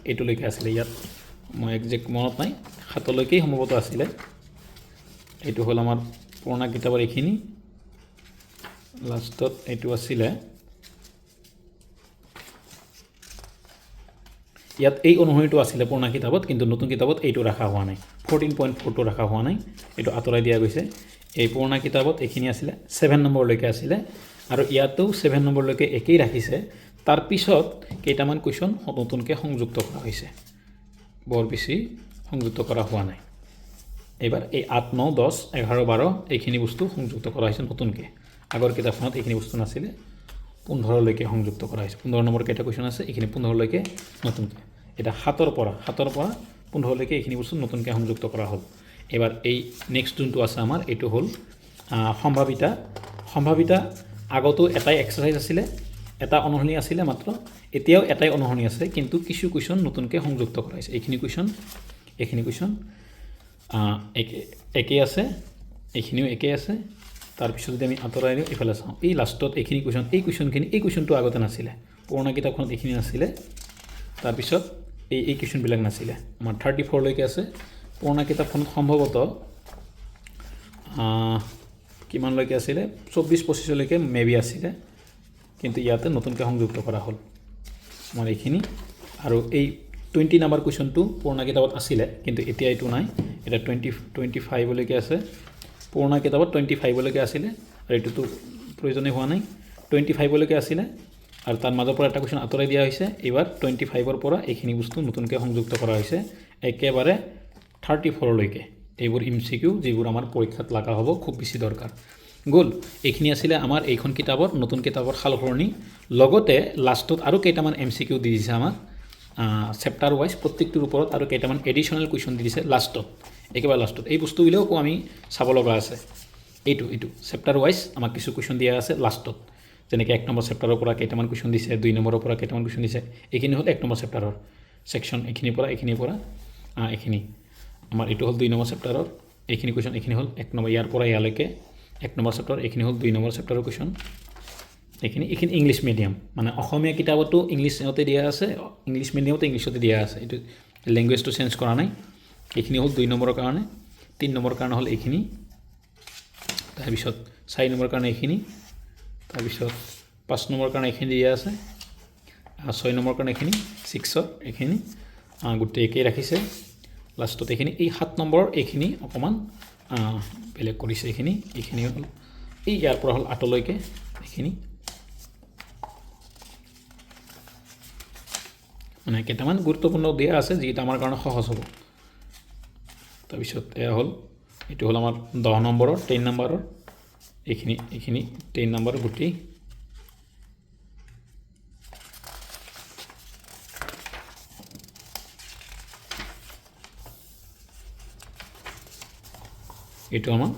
এইটোলৈকে আছিলে ইয়াত মই একজেক্ট মনত নাই 7 লৈকে সম্ভৱতঃ আছিলে এইটো হ'ল আমাৰ পুৰণা কিতাপৰ এইখিনি লাষ্টত এইটো আছিলে ইয়াত এই অনুসৰিটো আছিলে পুৰণা কিতাপত কিন্তু নতুন কিতাপত এইটো ৰাখা হোৱা নাই 14.4 ৰাখা হোৱা নাই এইটো আঁতৰাই দিয়া গৈছে এই পুৰণা কিতাপত এইখিনি আছিলে 7 নম্বৰলৈকে আছিলে আৰু ইয়াতো 7 নম্বৰলৈকে একেই ৰাখিছে তাৰ পিছত কেইটামান কোৱেশ্চন নতুনকৈ সংযুক্ত কৰা হৈছে বৰ বেছি সংযুক্ত কৰা হোৱা নাই এবাৰ এই 8 9 10 11 12 এইখিনি বস্তু সংযুক্ত কৰা হৈছে নতুনকৈ আগৰ কিতাপখনত এইখিনি বস্তু নাছিলে 15 লৈকে সংযুক্ত কৰা হৈছে 15 নম্বৰ কেইটা কোৱেশ্চন আছে এইখিনি 15 লৈকে নতুনকৈ এটা 7 ৰ পৰা 15 লৈকে এইখিনি বস্তু নতুনকৈ সংযুক্ত কৰা হ'ল এবাৰ এই নেক্সট যোনটো আছে আমাৰ এইটো হ'ল সম্ভাৱিতা আগতো এটাই এক্সাৰচাইজ আছিলে এটা অনুসৰণি আছিলে মাত্ৰ এতিয়াও এটাই অনুসৰণি আছে কিন্তু কিছু কোৱেশ্চন নতুনকৈ সংযুক্ত কৰা হৈছে এইখিনি কোৱেশ্চন একেই আছে এইখিনিও একেই আছে তাৰপিছত যদি আমি আঁতৰাই দিওঁ এইফালে চাওঁ এই লাষ্টত এইখিনি কুৱেশ্যনটো আগতে নাছিলে পুৰণা কিতাপখনত এইখিনি নাছিলে তাৰপিছত এই কুৱেশ্যনবিলাক নাছিলে আমাৰ 34 লৈকে আছে পুৰণা কিতাপখনত সম্ভৱতঃ কিমানলৈকে আছিলে 24-25 লৈকে মেবি আছিলে কিন্তু ইয়াতে নতুনকৈ সংযুক্ত কৰা হ'ল আমাৰ এইখিনি আৰু এই 20 নম্বৰ কুৱেশ্যনটো পুৰণা কিতাপত আছিলে কিন্তু এতিয়া এইটো নাই এটা 25 লৈকে আছে পুৰণা কিতাপত 25 লৈকে আছিলে আৰু এইটোতো প্ৰয়োজনীয় হোৱা নাই 25 লৈকে আছিলে আৰু তাৰ মাজৰ পৰা এটা কুৱেশ্যন আঁতৰাই দিয়া হৈছে এইবাৰ 25 ৰ পৰা এইখিনি বস্তু নতুনকৈ সংযুক্ত কৰা হৈছে একেবাৰে 34 লৈকে এইবোৰ MCQ যিবোৰ আমাৰ পৰীক্ষাত লগা হ'ব খুব বেছি দৰকাৰ গ'ল এইখিনি আছিলে আমাৰ এইখন কিতাপৰ নতুন কিতাপৰ সালসলনি লগতে লাষ্টত আৰু কেইটামান MCQ দি দিছে আমাক চেপ্টাৰ ৱাইজ প্ৰত্যেকটোৰ ওপৰত আৰু কেইটামান এডিশ্যনেল কুৱেশ্যন দি দিছে একেবাৰে লাষ্টত এই বস্তুবিলাকো আমি চাব লগা আছে এইটো চেপ্টাৰ ৱাইজ আমাক কিছু কুৱেশ্যন দিয়া আছে লাষ্টত যেনেকৈ 1 নম্বৰ চেপ্টাৰৰ পৰা কেইটামান কুৱেশ্যন দিছে 2 নম্বৰৰ পৰা কেইটামান কুৱেশ্যন দিছে এইখিনি হ'ল 1 নম্বৰ চেপ্টাৰৰ ছেকশ্যন এইখিনিৰ পৰা এইখিনি আমাৰ এইটো হ'ল 2 নম্বৰ চেপ্টাৰৰ এইখিনি কুৱেশ্যন এইখিনি হ'ল 1 নম্বৰ ইয়াৰ পৰা ইয়ালৈকে 1 নম্বৰ চেপ্টাৰ এইখিনি হ'ল 2 নম্বৰ চেপ্টাৰৰ কুৱেশ্যন এইখিনি ইংলিছ মিডিয়াম মানে অসমীয়া কিতাপতো ইংলিছতে দিয়া আছে ইংলিছ মিডিয়ামতো ইংলিছতে দিয়া আছে এইটো লেংগুৱেজটো চেঞ্জ কৰা নাই এইখিনি হ'ল 2 নম্বৰৰ কাৰণে 3 নম্বৰৰ কাৰণে হ'ল এইখিনি তাৰপিছত 4 নম্বৰৰ কাৰণে এইখিনি তাৰপিছত 5 নম্বৰৰ কাৰণে এইখিনি দিয়া আছে 6 নম্বৰৰ কাৰণে এইখিনি 6ৰ এইখিনি গোটেই একেই ৰাখিছে লাষ্টত এইখিনি এই 7 নম্বৰ এইখিনি অকণমান বেলেগ কৰিছে এইখিনি হ'ল এই ইয়াৰ পৰা হ'ল 8 লৈকে এইখিনি মানে কেইটামান গুৰুত্বপূৰ্ণ দিয়া আছে যিটো আমাৰ কাৰণে সহজ হ'ব তাৰপিছত এয়া হ'ল এইটো হ'ল আমাৰ 10 নম্বৰৰ 10 নম্বৰৰ এইখিনি 10 নম্বৰ গোটেই এইটো আমাৰ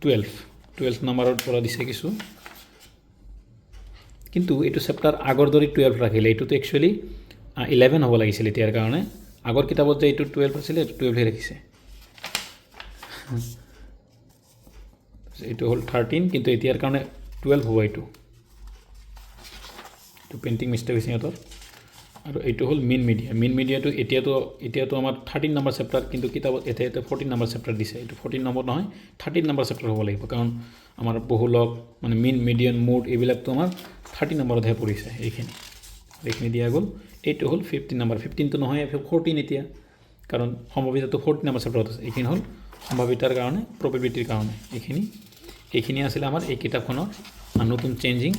12 নম্বৰৰ পৰা দিছে কিছু কিন্তু এইটো চেপ্টাৰ আগৰ দৰে 12 ৰাখিলে এইটোতো একচুৱেলি 11 হ'ব লাগিছিল এতিয়াৰ কাৰণে আগৰ কিতাপত যে এইটো 12 আছিলে এইটো 12 ৰাখিছে এইটো হ'ল 13 কিন্তু এতিয়াৰ কাৰণে 12 হ'ব এইটো পেইণ্টিং মিষ্টেক হৈছে সিহঁতৰ আৰু এইটো হ'ল মেইন মিডিয়াটো এতিয়াতো আমাৰ 13 নম্বৰ চেপ্টাৰ কিন্তু কিতাপত এতিয়া 14 নম্বৰ চেপ্টাৰ দিছে এইটো 14 নম্বৰ নহয় 13 নম্বৰ চেপ্টাৰ হ'ব লাগিব কাৰণ আমাৰ বহুলক মানে মেইন মিডিয়ান মুড এইবিলাকতো আমাৰ 13 নম্বৰতহে পৰিছে এইখিনি দিয়া গ'ল এইটো হ'ল 15 নম্বৰ 15টো নহয় 14 এতিয়া কাৰণ সম্ভাৱিতাটো 14 নম্বৰ চেপ্টাৰত আছে এইখিনি হ'ল সম্ভাৱিতাৰ কাৰণে প্ৰবেবিলিটিৰ কাৰণে এইখিনি আছিলে আমাৰ এই কিতাপখনৰ নতুন চেঞ্জিং